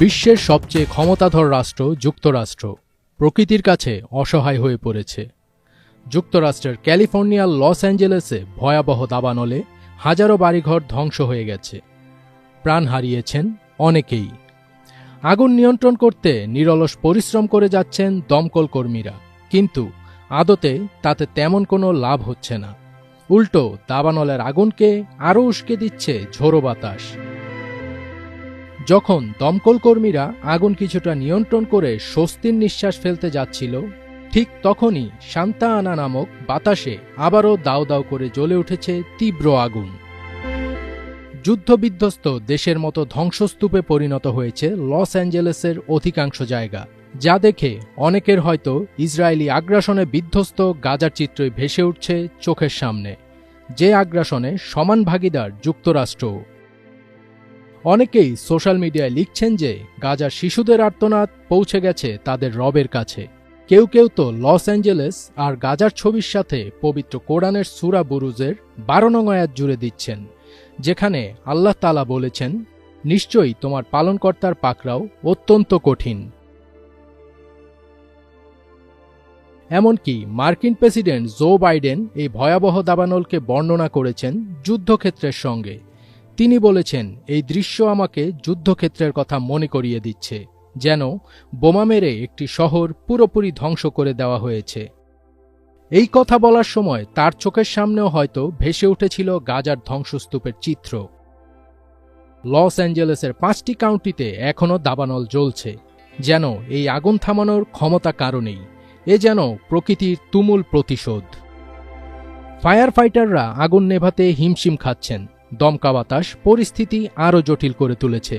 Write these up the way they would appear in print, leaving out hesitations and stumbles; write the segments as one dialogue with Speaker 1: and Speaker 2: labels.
Speaker 1: বিশ্বের সবচেয়ে ক্ষমতাধর রাষ্ট্র যুক্তরাষ্ট্র প্রকৃতির কাছে অসহায় হয়ে পড়েছে। যুক্তরাষ্ট্রের ক্যালিফোর্নিয়ার লস অ্যাঞ্জেলেসে ভয়াবহ দাবানলে হাজারো বাড়িঘর ধ্বংস হয়ে গেছে, প্রাণ হারিয়েছেন অনেকেই। আগুন নিয়ন্ত্রণ করতে নিরলস পরিশ্রম করে যাচ্ছেন দমকল কর্মীরা, কিন্তু আদতে তাতে তেমন কোনো লাভ হচ্ছে না। উল্টো দাবানলের আগুনকে আরও উস্কে দিচ্ছে ঝোড়ো বাতাস। যখন দমকল কর্মীরা আগুন কিছুটা নিয়ন্ত্রণ করে স্বস্তির নিঃশ্বাস ফেলতে যাচ্ছিল, ঠিক তখনই সান্তা আনা নামক বাতাসে আবারও দাউ দাউ করে জ্বলে উঠেছে তীব্র আগুন। যুদ্ধবিধ্বস্ত দেশের মতো ধ্বংসস্তূপে পরিণত হয়েছে লস অ্যাঞ্জেলেসের অধিকাংশ জায়গা, যা দেখে অনেকের হয়তো ইসরায়েলি আগ্রাসনে বিধ্বস্ত গাজার চিত্রই ভেসে উঠছে চোখের সামনে, যে আগ্রাসনে সমান ভাগিদার যুক্তরাষ্ট্রও। অনেকেই সোশ্যাল মিডিয়ায় লিখছেন যে গাজার শিশুদের আর্তনাদ পৌঁছে গেছে তাদের রবের কাছে। কেউ কেউ তো লস অ্যাঞ্জেলেস আর গাজার ছবির সাথে পবিত্র কোরআনের সূরা বুরুজের 12 নং আয়াত জুড়ে দিচ্ছেন, যেখানে আল্লাহ তাআলা বলেছেন, নিশ্চয়ই তোমার পালনকর্তার পাকড়াও অত্যন্ত কঠিন। এমনকি মার্কিন প্রেসিডেন্ট জো বাইডেন এই ভয়াবহ দাবানলকে বর্ণনা করেছেন যুদ্ধক্ষেত্রের সঙ্গে। তিনি বলেছেন, এই দৃশ্য আমাকে যুদ্ধক্ষেত্রের কথা মনে করিয়ে দিচ্ছে, যেন বোমা মেরে একটি শহর পুরোপুরি ধ্বংস করে দেওয়া হয়েছে। এই কথা বলার সময় তার চোখের সামনেও হয়তো ভেসে উঠেছিল গাজার ধ্বংসস্তূপের চিত্র। লস অ্যাঞ্জেলেসের 5টি কাউন্টিতে এখনও দাবানল জ্বলছে, যেন এই আগুন থামানোর ক্ষমতা কারণেই। এ যেন প্রকৃতির তুমুল প্রতিশোধ। ফায়ার ফাইটাররা আগুন নেভাতে হিমশিম খাচ্ছেন, দমকা বাতাস পরিস্থিতি আরও জটিল করে তুলেছে।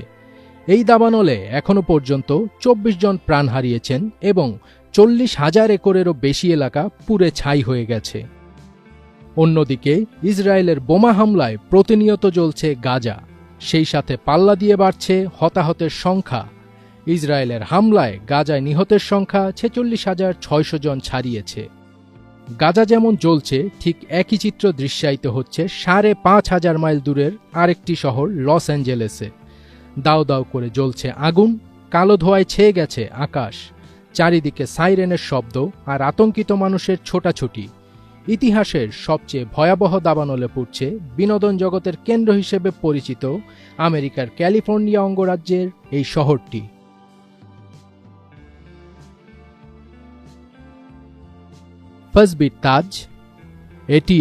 Speaker 1: এই দাবানলে এখনও পর্যন্ত 24 জন প্রাণ হারিয়েছেন এবং 40,000 একরেরও বেশি এলাকা পুড়ে ছাই হয়ে গেছে। অন্যদিকে ইসরায়েলের বোমা হামলায় প্রতিনিয়ত জ্বলছে গাজা, সেই সাথে পাল্লা দিয়ে বাড়ছে হতাহতের সংখ্যা। ইসরায়েলের হামলায় গাজায় নিহতের সংখ্যা 46,600 জন ছাড়িয়েছে। গাজা যেমন জ্বলছে, ঠিক একই চিত্র দৃশ্যায়িত হচ্ছে 5,500 মাইল দূরের আরেকটি শহর লস অ্যাঞ্জেলেসে। দাউ দাউ করে জ্বলছে আগুন, কালো ধোঁয়ায় ছেয়ে গেছে আকাশ, চারিদিকে সাইরেনের শব্দ আর আতঙ্কিত মানুষের ছোটাছুটি। ইতিহাসের সবচেয়ে ভয়াবহ দাবানলে পড়ছে বিনোদন জগতের কেন্দ্র হিসেবে পরিচিত আমেরিকার ক্যালিফোর্নিয়া অঙ্গরাজ্যের এই শহরটি। ফার্স্টবিট তাজ, এটি